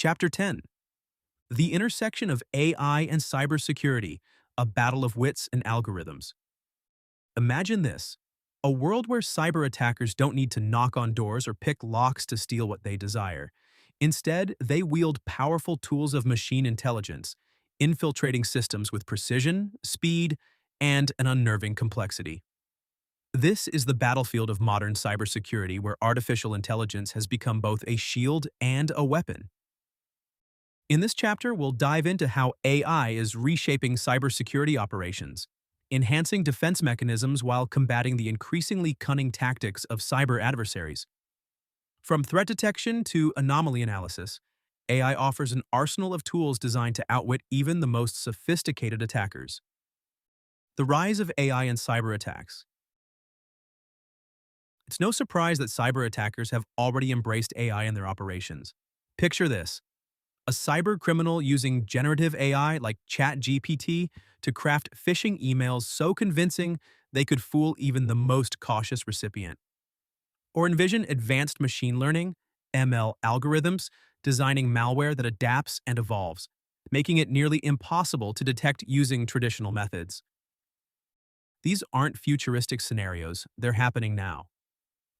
Chapter 10. The Intersection of AI and Cybersecurity, a Battle of Wits and Algorithms. Imagine this, a world where cyber attackers don't need to knock on doors or pick locks to steal what they desire. Instead, they wield powerful tools of machine intelligence, infiltrating systems with precision, speed, and an unnerving complexity. This is the battlefield of modern cybersecurity where artificial intelligence has become both a shield and a weapon. In this chapter, we'll dive into how AI is reshaping cybersecurity operations, enhancing defense mechanisms while combating the increasingly cunning tactics of cyber adversaries. From threat detection to anomaly analysis, AI offers an arsenal of tools designed to outwit even the most sophisticated attackers. The rise of AI and cyber attacks. It's no surprise that cyber attackers have already embraced AI in their operations. Picture this. A cyber criminal using generative AI like ChatGPT to craft phishing emails so convincing they could fool even the most cautious recipient. Or envision advanced machine learning, ML algorithms, designing malware that adapts and evolves, making it nearly impossible to detect using traditional methods. These aren't futuristic scenarios, they're happening now.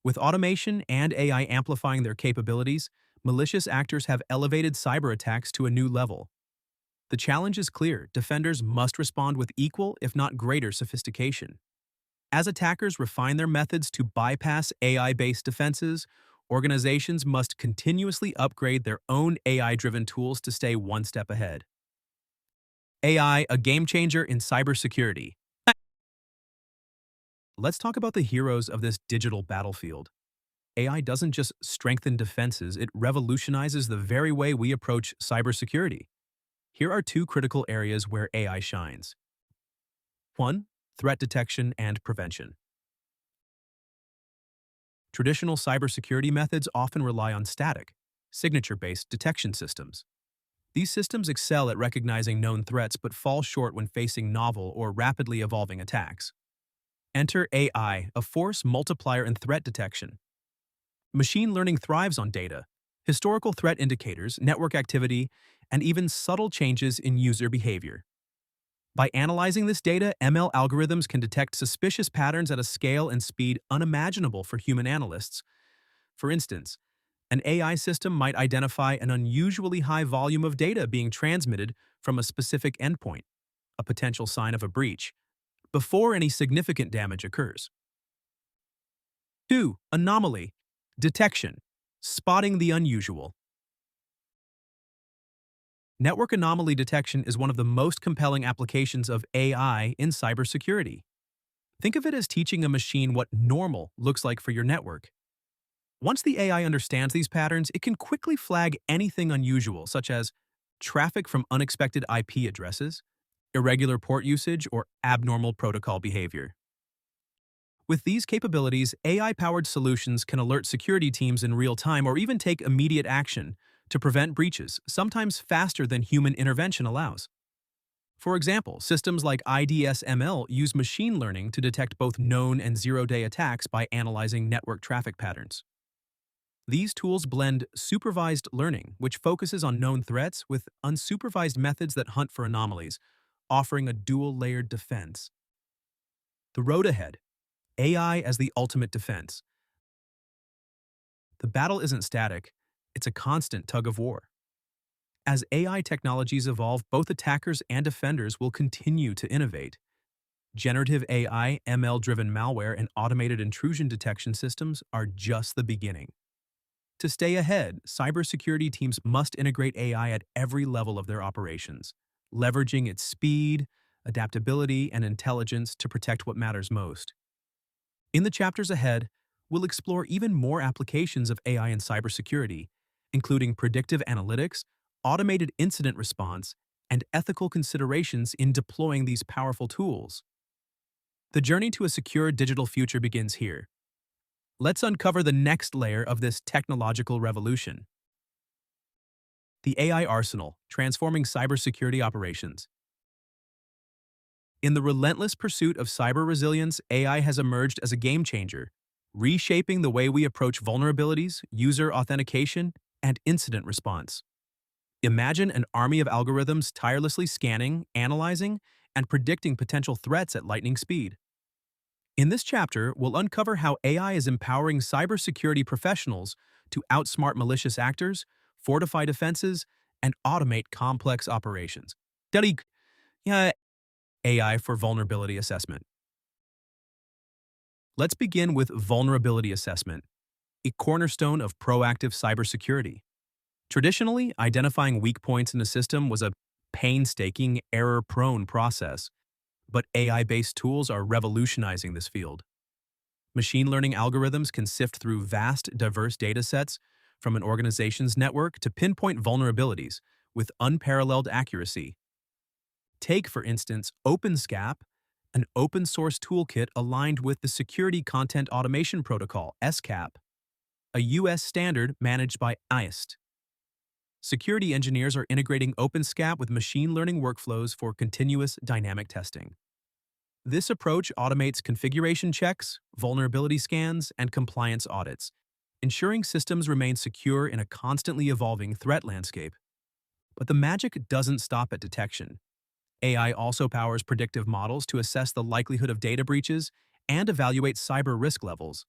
With automation and AI amplifying their capabilities, malicious actors have elevated cyber attacks to a new level. The challenge is clear: defenders must respond with equal, if not greater, sophistication. As attackers refine their methods to bypass AI-based defenses, organizations must continuously upgrade their own AI-driven tools to stay one step ahead. AI, a game changer in cybersecurity. Let's talk about the heroes of this digital battlefield. AI doesn't just strengthen defenses, it revolutionizes the very way we approach cybersecurity. Here are two critical areas where AI shines. 1. Threat detection and prevention. Traditional cybersecurity methods often rely on static, signature-based detection systems. These systems excel at recognizing known threats but fall short when facing novel or rapidly evolving attacks. Enter AI, a force multiplier in threat detection. Machine learning thrives on data, historical threat indicators, network activity, and even subtle changes in user behavior. By analyzing this data, ML algorithms can detect suspicious patterns at a scale and speed unimaginable for human analysts. For instance, an AI system might identify an unusually high volume of data being transmitted from a specific endpoint, a potential sign of a breach, before any significant damage occurs. 2. Anomaly detection, spotting the unusual. Network anomaly detection is one of the most compelling applications of AI in cybersecurity. Think of it as teaching a machine what normal looks like for your network. Once the AI understands these patterns, it can quickly flag anything unusual, such as traffic from unexpected IP addresses, irregular port usage, or abnormal protocol behavior. With these capabilities, AI-powered solutions can alert security teams in real time or even take immediate action to prevent breaches, sometimes faster than human intervention allows. For example, systems like IDS-ML use machine learning to detect both known and zero-day attacks by analyzing network traffic patterns. These tools blend supervised learning, which focuses on known threats, with unsupervised methods that hunt for anomalies, offering a dual-layered defense. The road ahead. AI as the ultimate defense. The battle isn't static, it's a constant tug of war. As AI technologies evolve, both attackers and defenders will continue to innovate. Generative AI, ML-driven malware, and automated intrusion detection systems are just the beginning. To stay ahead, cybersecurity teams must integrate AI at every level of their operations, leveraging its speed, adaptability, and intelligence to protect what matters most. In the chapters ahead, we'll explore even more applications of AI in cybersecurity, including predictive analytics, automated incident response, and ethical considerations in deploying these powerful tools. The journey to a secure digital future begins here. Let's uncover the next layer of this technological revolution. The AI arsenal, transforming cybersecurity operations. In the relentless pursuit of cyber resilience, AI has emerged as a game changer, reshaping the way we approach vulnerabilities, user authentication, and incident response. Imagine an army of algorithms tirelessly scanning, analyzing, and predicting potential threats at lightning speed. In this chapter, we'll uncover how AI is empowering cybersecurity professionals to outsmart malicious actors, fortify defenses, and automate complex operations. Study AI for vulnerability assessment. Let's begin with vulnerability assessment, a cornerstone of proactive cybersecurity. Traditionally, identifying weak points in a system was a painstaking, error-prone process, but AI-based tools are revolutionizing this field. Machine learning algorithms can sift through vast, diverse datasets from an organization's network to pinpoint vulnerabilities with unparalleled accuracy. Take, for instance, OpenSCAP, an open-source toolkit aligned with the Security Content Automation Protocol, SCAP, a U.S. standard managed by NIST. Security engineers are integrating OpenSCAP with machine learning workflows for continuous dynamic testing. This approach automates configuration checks, vulnerability scans, and compliance audits, ensuring systems remain secure in a constantly evolving threat landscape. But the magic doesn't stop at detection. AI also powers predictive models to assess the likelihood of data breaches and evaluate cyber risk levels.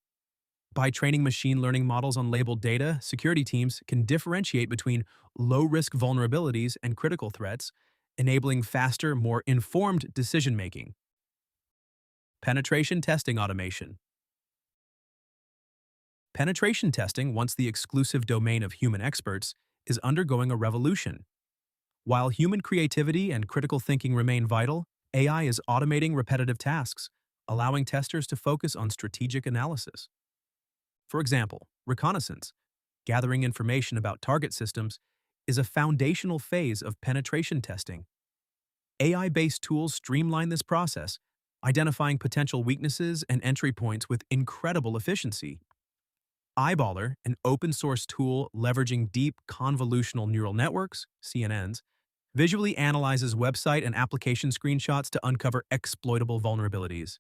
By training machine learning models on labeled data, security teams can differentiate between low-risk vulnerabilities and critical threats, enabling faster, more informed decision-making. Penetration testing automation. Penetration testing, once the exclusive domain of human experts, is undergoing a revolution. While human creativity and critical thinking remain vital, AI is automating repetitive tasks, allowing testers to focus on strategic analysis. For example, reconnaissance, gathering information about target systems, is a foundational phase of penetration testing. AI-based tools streamline this process, identifying potential weaknesses and entry points with incredible efficiency. Eyeballer, an open-source tool leveraging deep convolutional neural networks, CNNs, visually analyzes website and application screenshots to uncover exploitable vulnerabilities.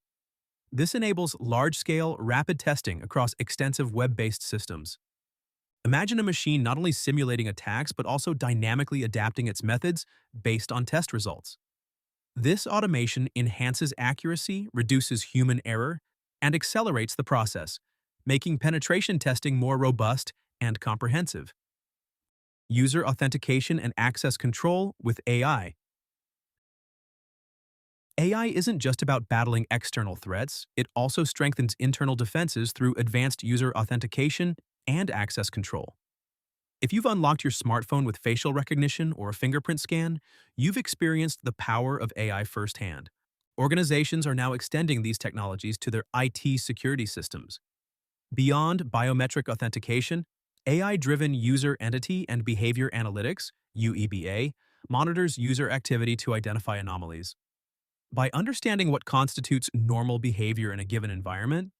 This enables large-scale, rapid testing across extensive web-based systems. Imagine a machine not only simulating attacks but also dynamically adapting its methods based on test results. This automation enhances accuracy, reduces human error, and accelerates the process, making penetration testing more robust and comprehensive. User authentication and access control with AI. AI isn't just about battling external threats, it also strengthens internal defenses through advanced user authentication and access control. If you've unlocked your smartphone with facial recognition or a fingerprint scan, you've experienced the power of AI firsthand. Organizations are now extending these technologies to their IT security systems. Beyond biometric authentication, AI-driven user entity and behavior analytics, UEBA, monitors user activity to identify anomalies. By understanding what constitutes normal behavior in a given environment,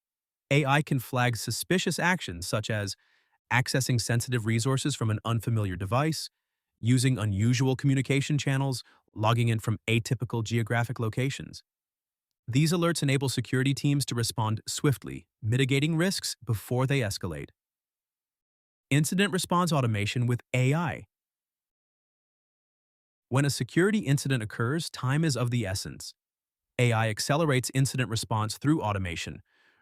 AI can flag suspicious actions such as accessing sensitive resources from an unfamiliar device, using unusual communication channels, logging in from atypical geographic locations. These alerts enable security teams to respond swiftly, mitigating risks before they escalate. Incident response automation with AI. When a security incident occurs, time is of the essence. AI accelerates incident response through automation,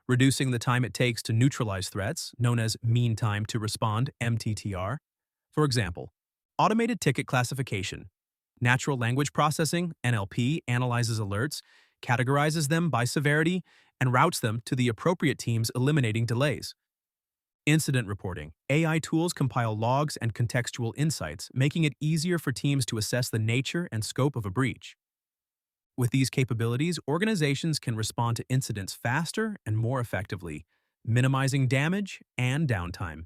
reducing the time it takes to neutralize threats, known as mean time to respond, MTTR. For example, automated ticket classification. Natural language processing, NLP, analyzes alerts, categorizes them by severity, and routes them to the appropriate teams, eliminating delays. Incident reporting. AI tools compile logs and contextual insights, making it easier for teams to assess the nature and scope of a breach. With these capabilities, organizations can respond to incidents faster and more effectively, minimizing damage and downtime.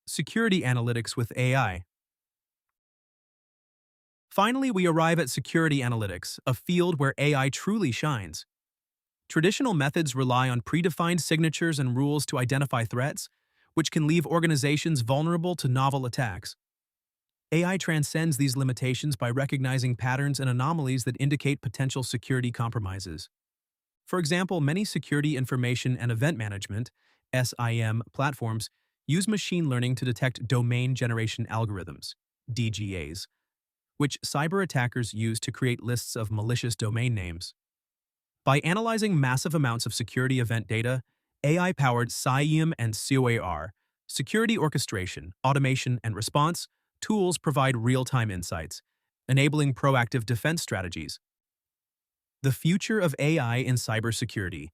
Security analytics with AI. Finally, we arrive at security analytics, a field where AI truly shines. Traditional methods rely on predefined signatures and rules to identify threats, which can leave organizations vulnerable to novel attacks. AI transcends these limitations by recognizing patterns and anomalies that indicate potential security compromises. For example, many security information and event management (SIM) platforms use machine learning to detect domain generation algorithms, DGAs, which cyber attackers use to create lists of malicious domain names. By analyzing massive amounts of security event data, AI-powered SIEM and COAR, security orchestration, automation, and response, tools provide real-time insights, enabling proactive defense strategies. The future of AI in cybersecurity.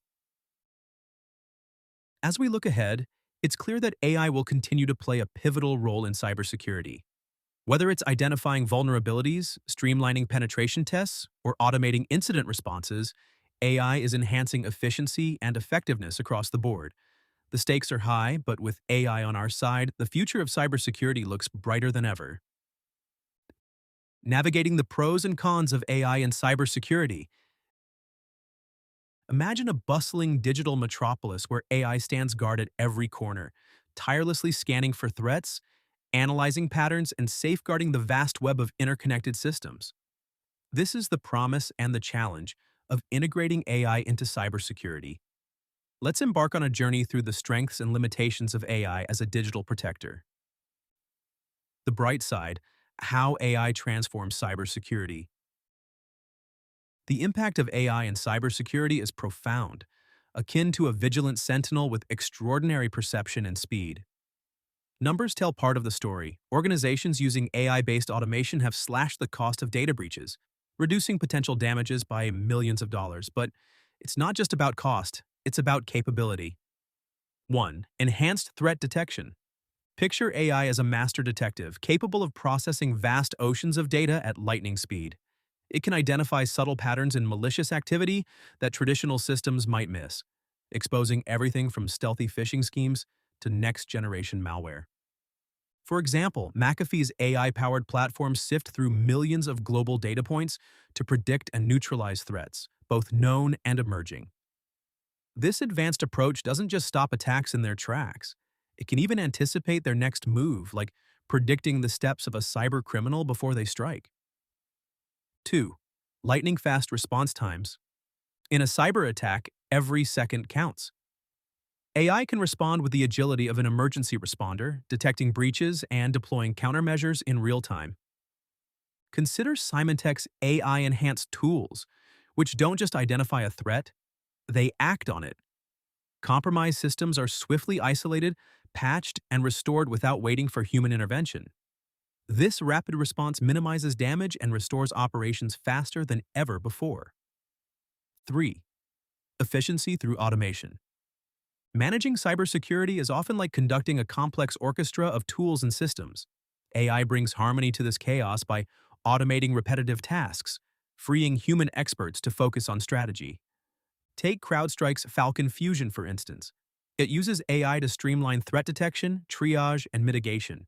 As we look ahead, it's clear that AI will continue to play a pivotal role in cybersecurity. Whether it's identifying vulnerabilities, streamlining penetration tests, or automating incident responses, AI is enhancing efficiency and effectiveness across the board. The stakes are high, but with AI on our side, the future of cybersecurity looks brighter than ever. Navigating the pros and cons of AI in cybersecurity. Imagine a bustling digital metropolis where AI stands guard at every corner, tirelessly scanning for threats, analyzing patterns, and safeguarding the vast web of interconnected systems. This is the promise and the challenge of integrating AI into cybersecurity. Let's embark on a journey through the strengths and limitations of AI as a digital protector. The bright side, how AI transforms cybersecurity. The impact of AI in cybersecurity is profound, akin to a vigilant sentinel with extraordinary perception and speed. Numbers tell part of the story. Organizations using AI-based automation have slashed the cost of data breaches, reducing potential damages by millions of dollars. But it's not just about cost, it's about capability. 1. Enhanced threat detection. Picture AI as a master detective, capable of processing vast oceans of data at lightning speed. It can identify subtle patterns in malicious activity that traditional systems might miss, exposing everything from stealthy phishing schemes to next-generation malware. For example, McAfee's AI-powered platforms sift through millions of global data points to predict and neutralize threats, both known and emerging. This advanced approach doesn't just stop attacks in their tracks. It can even anticipate their next move, like predicting the steps of a cyber criminal before they strike. 2. Lightning-fast response times. In a cyber attack, every second counts. AI can respond with the agility of an emergency responder, detecting breaches and deploying countermeasures in real time. Consider Symantec's AI-enhanced tools, which don't just identify a threat, they act on it. Compromised systems are swiftly isolated, patched, and restored without waiting for human intervention. This rapid response minimizes damage and restores operations faster than ever before. 3. Efficiency through automation. Managing cybersecurity is often like conducting a complex orchestra of tools and systems. AI brings harmony to this chaos by automating repetitive tasks, freeing human experts to focus on strategy. Take CrowdStrike's Falcon Fusion, for instance. It uses AI to streamline threat detection, triage, and mitigation.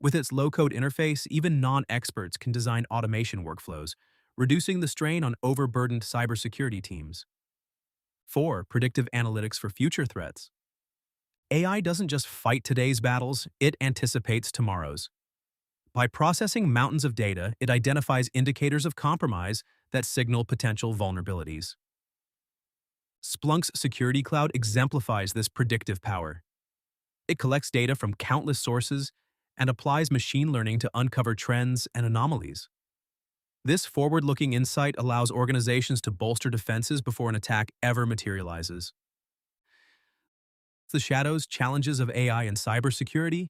With its low-code interface, even non-experts can design automation workflows, reducing the strain on overburdened cybersecurity teams. 4. Predictive analytics for future threats. AI doesn't just fight today's battles, it anticipates tomorrow's. By processing mountains of data, it identifies indicators of compromise that signal potential vulnerabilities. Splunk's Security Cloud exemplifies this predictive power. It collects data from countless sources and applies machine learning to uncover trends and anomalies. This forward-looking insight allows organizations to bolster defenses before an attack ever materializes. The shadows, challenges of AI and cybersecurity.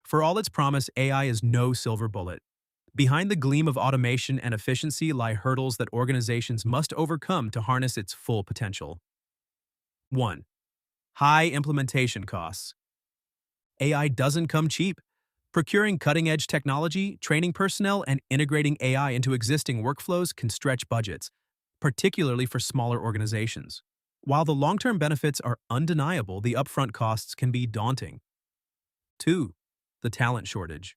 For all its promise, AI is no silver bullet. Behind the gleam of automation and efficiency lie hurdles that organizations must overcome to harness its full potential. 1. High implementation costs. AI doesn't come cheap. Procuring cutting-edge technology, training personnel, and integrating AI into existing workflows can stretch budgets, particularly for smaller organizations. While the long-term benefits are undeniable, the upfront costs can be daunting. 2. The talent shortage.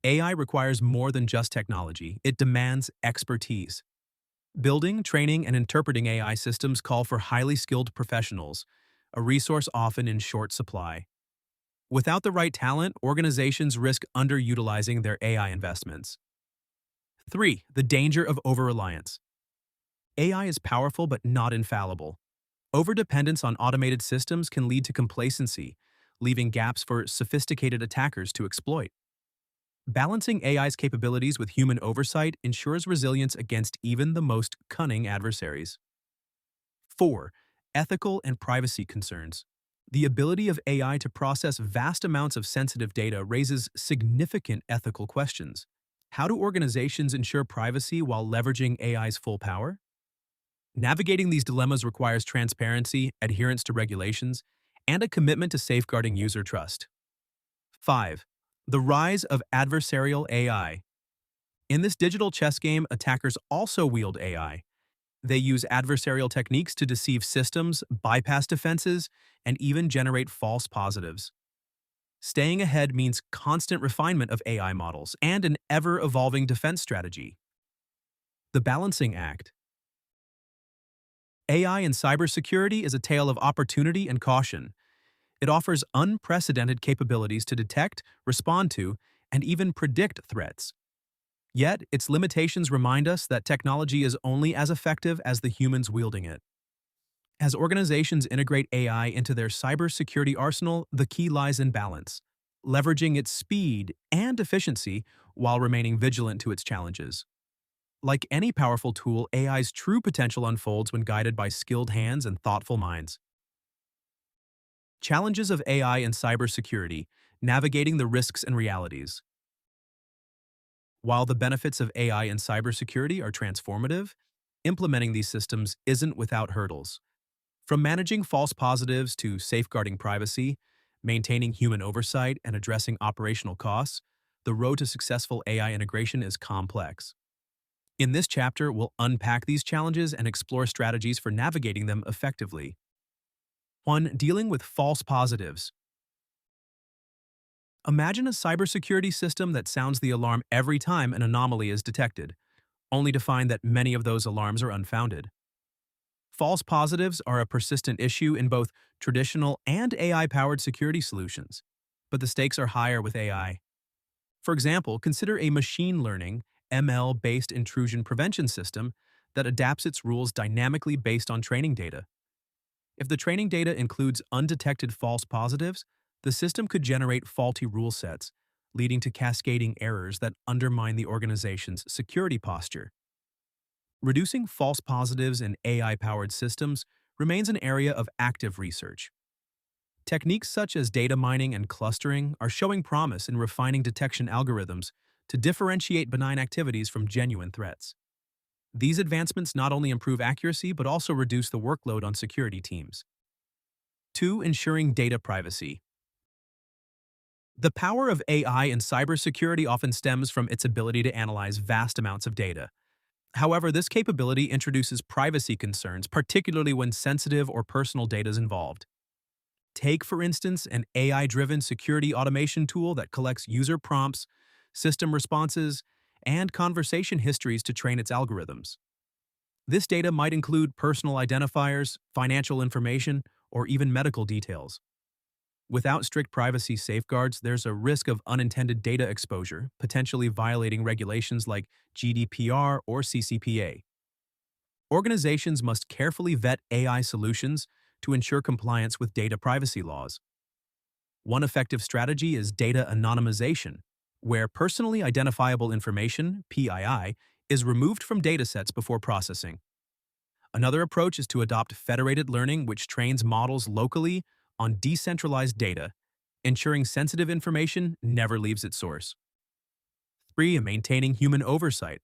AI requires more than just technology. It demands expertise. Building, training, and interpreting AI systems call for highly skilled professionals, a resource often in short supply. Without the right talent, organizations risk underutilizing their AI investments. 3. The danger of over-reliance. AI is powerful but not infallible. Overdependence on automated systems can lead to complacency, leaving gaps for sophisticated attackers to exploit. Balancing AI's capabilities with human oversight ensures resilience against even the most cunning adversaries. 4. Ethical and privacy concerns. The ability of AI to process vast amounts of sensitive data raises significant ethical questions. How do organizations ensure privacy while leveraging AI's full power? Navigating these dilemmas requires transparency, adherence to regulations, and a commitment to safeguarding user trust. 5. The rise of adversarial AI. In this digital chess game, attackers also wield AI. They use adversarial techniques to deceive systems, bypass defenses, and even generate false positives. Staying ahead means constant refinement of AI models and an ever-evolving defense strategy. The balancing act. AI in cybersecurity is a tale of opportunity and caution. It offers unprecedented capabilities to detect, respond to, and even predict threats. Yet, its limitations remind us that technology is only as effective as the humans wielding it. As organizations integrate AI into their cybersecurity arsenal, the key lies in balance, leveraging its speed and efficiency while remaining vigilant to its challenges. Like any powerful tool, AI's true potential unfolds when guided by skilled hands and thoughtful minds. Challenges of AI in cybersecurity, navigating the risks and realities. While the benefits of AI in cybersecurity are transformative, implementing these systems isn't without hurdles. From managing false positives to safeguarding privacy, maintaining human oversight, and addressing operational costs, the road to successful AI integration is complex. In this chapter, we'll unpack these challenges and explore strategies for navigating them effectively. 1. Dealing with false positives. Imagine a cybersecurity system that sounds the alarm every time an anomaly is detected, only to find that many of those alarms are unfounded. False positives are a persistent issue in both traditional and AI-powered security solutions, but the stakes are higher with AI. For example, consider a machine learning, ML-based intrusion prevention system that adapts its rules dynamically based on training data. If the training data includes undetected false positives, the system could generate faulty rule sets, leading to cascading errors that undermine the organization's security posture. Reducing false positives in AI-powered systems remains an area of active research. Techniques such as data mining and clustering are showing promise in refining detection algorithms to differentiate benign activities from genuine threats. These advancements not only improve accuracy but also reduce the workload on security teams. 2. Ensuring data privacy. The power of AI in cybersecurity often stems from its ability to analyze vast amounts of data. However, this capability introduces privacy concerns, particularly when sensitive or personal data is involved. Take, for instance, an AI-driven security automation tool that collects user prompts, system responses, and conversation histories to train its algorithms. This data might include personal identifiers, financial information, or even medical details. Without strict privacy safeguards, there's a risk of unintended data exposure, potentially violating regulations like GDPR or CCPA. Organizations must carefully vet AI solutions to ensure compliance with data privacy laws. One effective strategy is data anonymization, where personally identifiable information, PII, is removed from datasets before processing. Another approach is to adopt federated learning, which trains models locally on decentralized data, ensuring sensitive information never leaves its source. 3. Maintaining human oversight.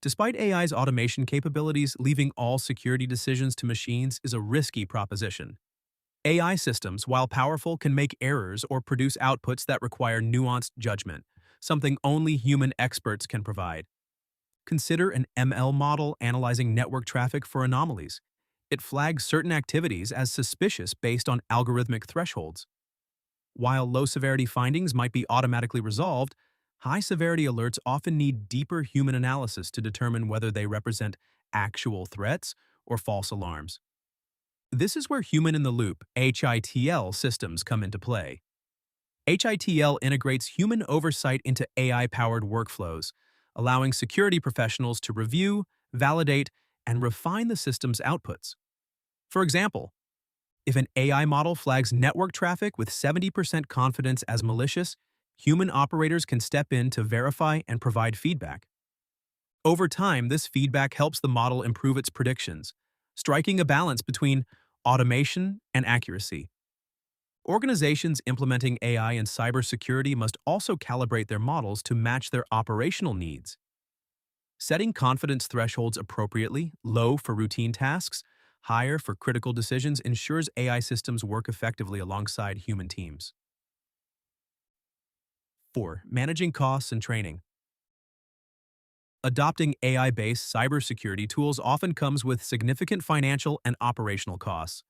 Despite AI's automation capabilities, leaving all security decisions to machines is a risky proposition. AI systems, while powerful, can make errors or produce outputs that require nuanced judgment, something only human experts can provide. Consider an ML model analyzing network traffic for anomalies. It flags certain activities as suspicious based on algorithmic thresholds. While low-severity findings might be automatically resolved, high-severity alerts often need deeper human analysis to determine whether they represent actual threats or false alarms. This is where human-in-the-loop (HITL) systems come into play. HITL integrates human oversight into AI-powered workflows, allowing security professionals to review, validate, and refine the system's outputs. For example, if an AI model flags network traffic with 70% confidence as malicious, Human operators can step in to verify and provide feedback. Over time, this feedback helps the model improve its predictions, striking a balance between automation and accuracy. Organizations implementing AI in cybersecurity must also calibrate their models to match their operational needs. Setting confidence thresholds appropriately, low for routine tasks, higher for critical decisions, ensures AI systems work effectively alongside human teams. 4. Managing costs and training. Adopting AI-based cybersecurity tools often comes with significant financial and operational costs.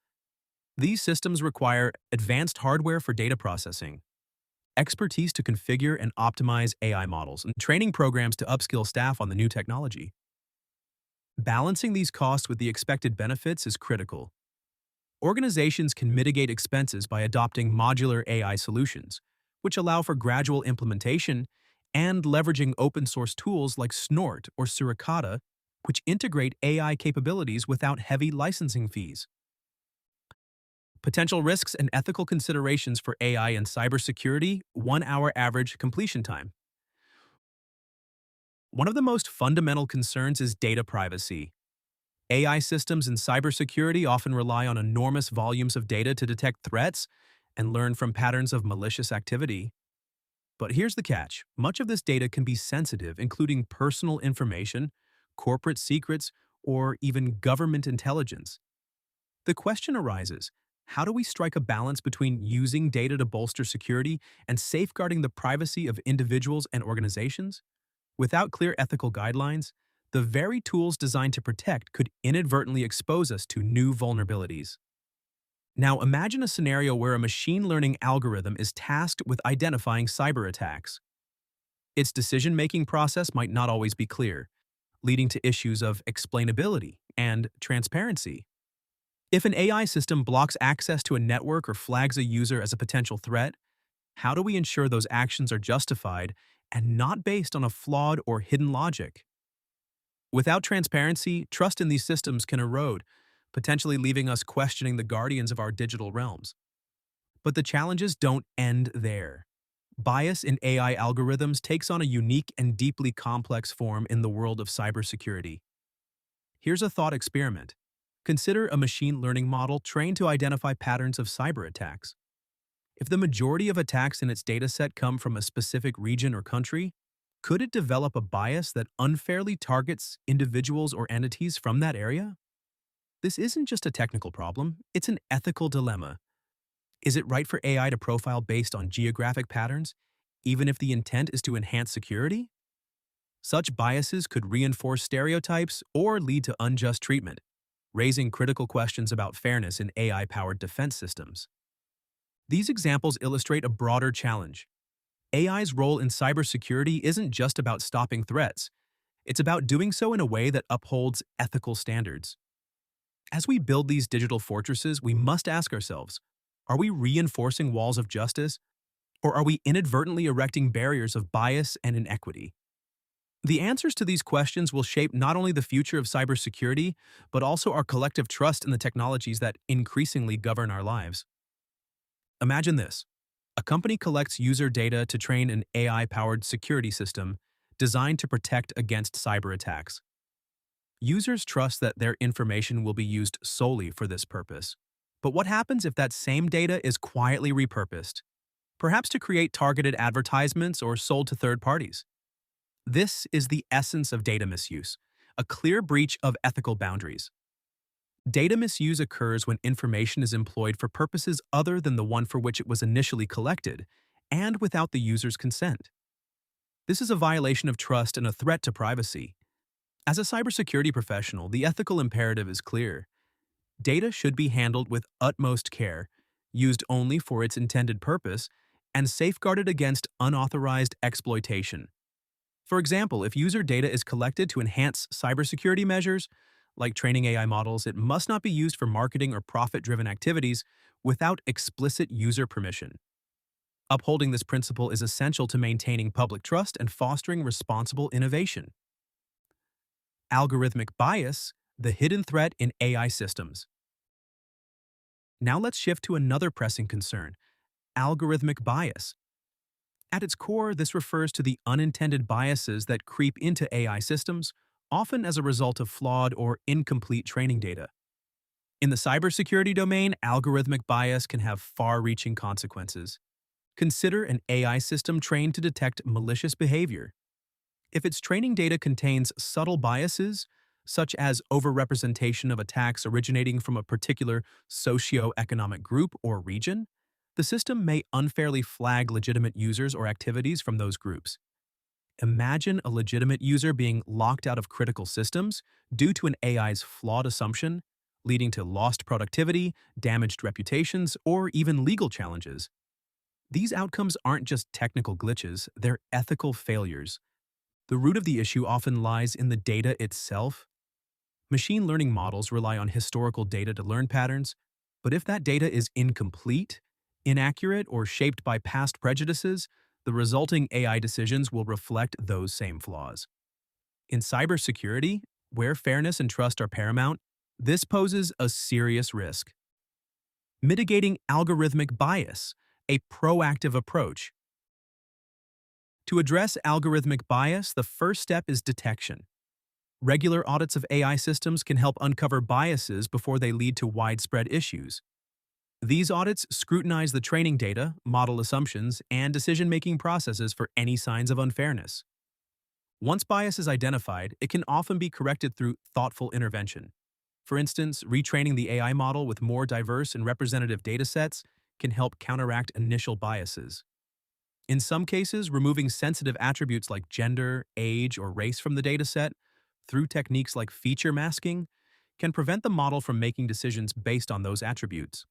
These systems require advanced hardware for data processing, expertise to configure and optimize AI models, and training programs to upskill staff on the new technology. Balancing these costs with the expected benefits is critical. Organizations can mitigate expenses by adopting modular AI solutions, which allow for gradual implementation, and leveraging open-source tools like Snort or Suricata, which integrate AI capabilities without heavy licensing fees. Potential risks and ethical considerations for AI in cybersecurity: 1 hour average completion time. One of the most fundamental concerns is data privacy. AI systems in cybersecurity often rely on enormous volumes of data to detect threats and learn from patterns of malicious activity. But here's the catch: much of this data can be sensitive, including personal information, corporate secrets, or even government intelligence. The question arises: how do we strike a balance between using data to bolster security and safeguarding the privacy of individuals and organizations? Without clear ethical guidelines, the very tools designed to protect could inadvertently expose us to new vulnerabilities. Now imagine a scenario where a machine learning algorithm is tasked with identifying cyber attacks. Its decision-making process might not always be clear, leading to issues of explainability and transparency. If an AI system blocks access to a network or flags a user as a potential threat, how do we ensure those actions are justified and not based on a flawed or hidden logic? Without transparency, trust in these systems can erode, potentially leaving us questioning the guardians of our digital realms. But the challenges don't end there. Bias in AI algorithms takes on a unique and deeply complex form in the world of cybersecurity. Here's a thought experiment. Consider a machine learning model trained to identify patterns of cyber attacks. If the majority of attacks in its dataset come from a specific region or country, could it develop a bias that unfairly targets individuals or entities from that area? This isn't just a technical problem, it's an ethical dilemma. Is it right for AI to profile based on geographic patterns, even if the intent is to enhance security? Such biases could reinforce stereotypes or lead to unjust treatment, raising critical questions about fairness in AI-powered defense systems. These examples illustrate a broader challenge. AI's role in cybersecurity isn't just about stopping threats, it's about doing so in a way that upholds ethical standards. As we build these digital fortresses, we must ask ourselves, are we reinforcing walls of justice, or are we inadvertently erecting barriers of bias and inequity? The answers to these questions will shape not only the future of cybersecurity, but also our collective trust in the technologies that increasingly govern our lives. Imagine this. A company collects user data to train an AI-powered security system designed to protect against cyber attacks. Users trust that their information will be used solely for this purpose. But what happens if that same data is quietly repurposed, perhaps to create targeted advertisements or sold to third parties? This is the essence of data misuse, a clear breach of ethical boundaries. Data misuse occurs when information is employed for purposes other than the one for which it was initially collected, and without the user's consent. This is a violation of trust and a threat to privacy. As a cybersecurity professional, the ethical imperative is clear. Data should be handled with utmost care, used only for its intended purpose, and safeguarded against unauthorized exploitation. For example, if user data is collected to enhance cybersecurity measures, like training AI models, it must not be used for marketing or profit-driven activities without explicit user permission. Upholding this principle is essential to maintaining public trust and fostering responsible innovation. Algorithmic bias, the hidden threat in AI systems. Now let's shift to another pressing concern: algorithmic bias. At its core, this refers to the unintended biases that creep into AI systems, often as a result of flawed or incomplete training data. In the cybersecurity domain, algorithmic bias can have far-reaching consequences. Consider an AI system trained to detect malicious behavior. If its training data contains subtle biases, such as overrepresentation of attacks originating from a particular socio-economic group or region, the system may unfairly flag legitimate users or activities from those groups. Imagine a legitimate user being locked out of critical systems due to an AI's flawed assumption, leading to lost productivity, damaged reputations, or even legal challenges. These outcomes aren't just technical glitches, they're ethical failures. The root of the issue often lies in the data itself. Machine learning models rely on historical data to learn patterns, but if that data is incomplete, inaccurate, or shaped by past prejudices, the resulting AI decisions will reflect those same flaws. In cybersecurity, where fairness and trust are paramount, this poses a serious risk. Mitigating algorithmic bias, a proactive approach. To address algorithmic bias, the first step is detection. Regular audits of AI systems can help uncover biases before they lead to widespread issues. These audits scrutinize the training data, model assumptions, and decision-making processes for any signs of unfairness. Once bias is identified, it can often be corrected through thoughtful intervention. For instance, retraining the AI model with more diverse and representative datasets can help counteract initial biases. In some cases, removing sensitive attributes like gender, age, or race from the dataset through techniques like feature masking can prevent the model from making decisions based on those attributes.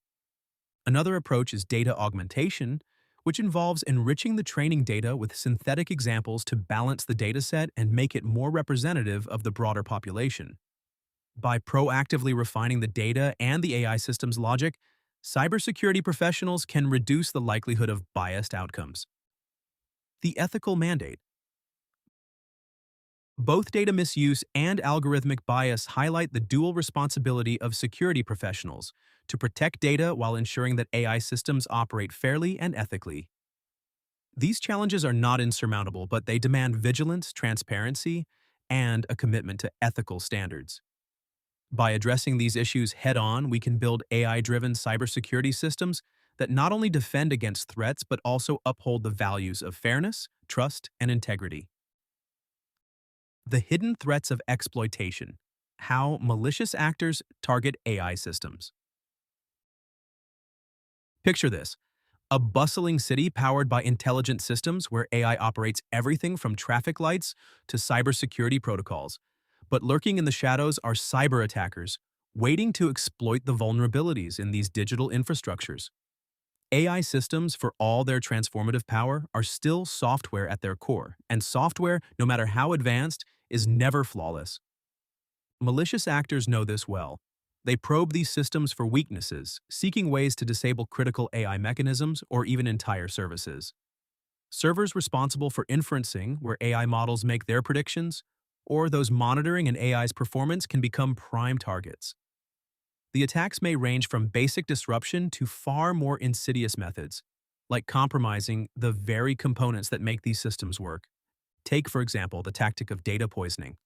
Another approach is data augmentation, which involves enriching the training data with synthetic examples to balance the dataset and make it more representative of the broader population. By proactively refining the data and the AI system's logic, cybersecurity professionals can reduce the likelihood of biased outcomes. The ethical mandate. Both data misuse and algorithmic bias highlight the dual responsibility of security professionals to protect data while ensuring that AI systems operate fairly and ethically. These challenges are not insurmountable, but they demand vigilance, transparency, and a commitment to ethical standards. By addressing these issues head-on, we can build AI-driven cybersecurity systems that not only defend against threats but also uphold the values of fairness, trust, and integrity. The hidden threats of exploitation. How malicious actors target AI systems. Picture this: a bustling city powered by intelligent systems where AI operates everything from traffic lights to cybersecurity protocols. But lurking in the shadows are cyber attackers, waiting to exploit the vulnerabilities in these digital infrastructures. AI systems, for all their transformative power, are still software at their core, and software, no matter how advanced, is never flawless. Malicious actors know this well. They probe these systems for weaknesses, seeking ways to disable critical AI mechanisms or even entire services. Servers responsible for inferencing, where AI models make their predictions, or those monitoring an AI's performance can become prime targets. The attacks may range from basic disruption to far more insidious methods, like compromising the very components that make these systems work. Take, for example, the tactic of data poisoning.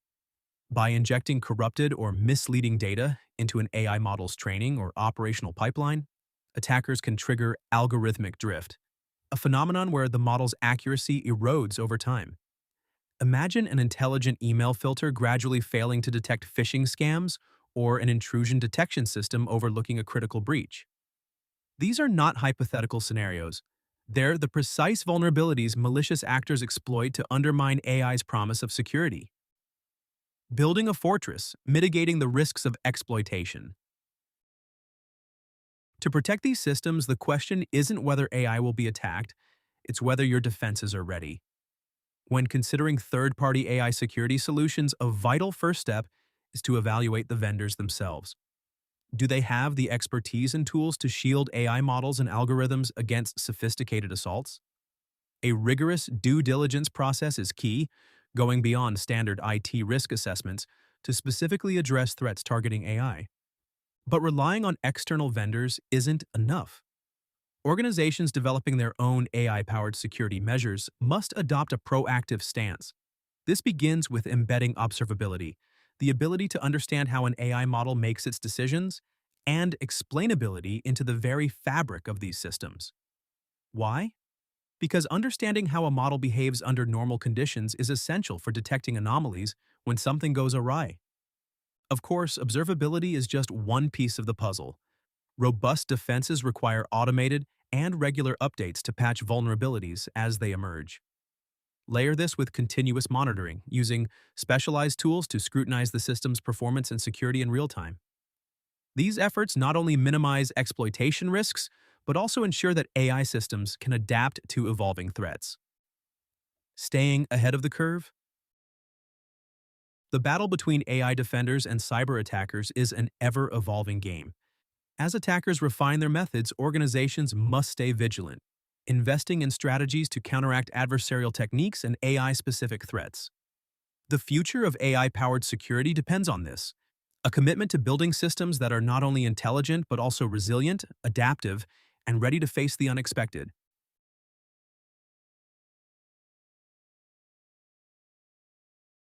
By injecting corrupted or misleading data into an AI model's training or operational pipeline, attackers can trigger algorithmic drift, a phenomenon where the model's accuracy erodes over time. Imagine an intelligent email filter gradually failing to detect phishing scams or an intrusion detection system overlooking a critical breach. These are not hypothetical scenarios. They're the precise vulnerabilities malicious actors exploit to undermine AI's promise of security. Building a fortress, mitigating the risks of exploitation. To protect these systems, the question isn't whether AI will be attacked, it's whether your defenses are ready. When considering third-party AI security solutions, a vital first step is to evaluate the vendors themselves. Do they have the expertise and tools to shield AI models and algorithms against sophisticated assaults? A rigorous due diligence process is key, going beyond standard IT risk assessments to specifically address threats targeting AI. But relying on external vendors isn't enough. Organizations developing their own AI-powered security measures must adopt a proactive stance. This begins with embedding observability, the ability to understand how an AI model makes its decisions, and explainability into the very fabric of these systems. Why? Because understanding how a model behaves under normal conditions is essential for detecting anomalies when something goes awry. Of course, observability is just one piece of the puzzle. Robust defenses require automated and regular updates to patch vulnerabilities as they emerge. Layer this with continuous monitoring, using specialized tools to scrutinize the system's performance and security in real time. These efforts not only minimize exploitation risks, but also ensure that AI systems can adapt to evolving threats. Staying ahead of the curve? The battle between AI defenders and cyber attackers is an ever-evolving game. As attackers refine their methods, organizations must stay vigilant, investing in strategies to counteract adversarial techniques and AI-specific threats. The future of AI-powered security depends on this, a commitment to building systems that are not only intelligent but also resilient, adaptive, and ready to face the unexpected.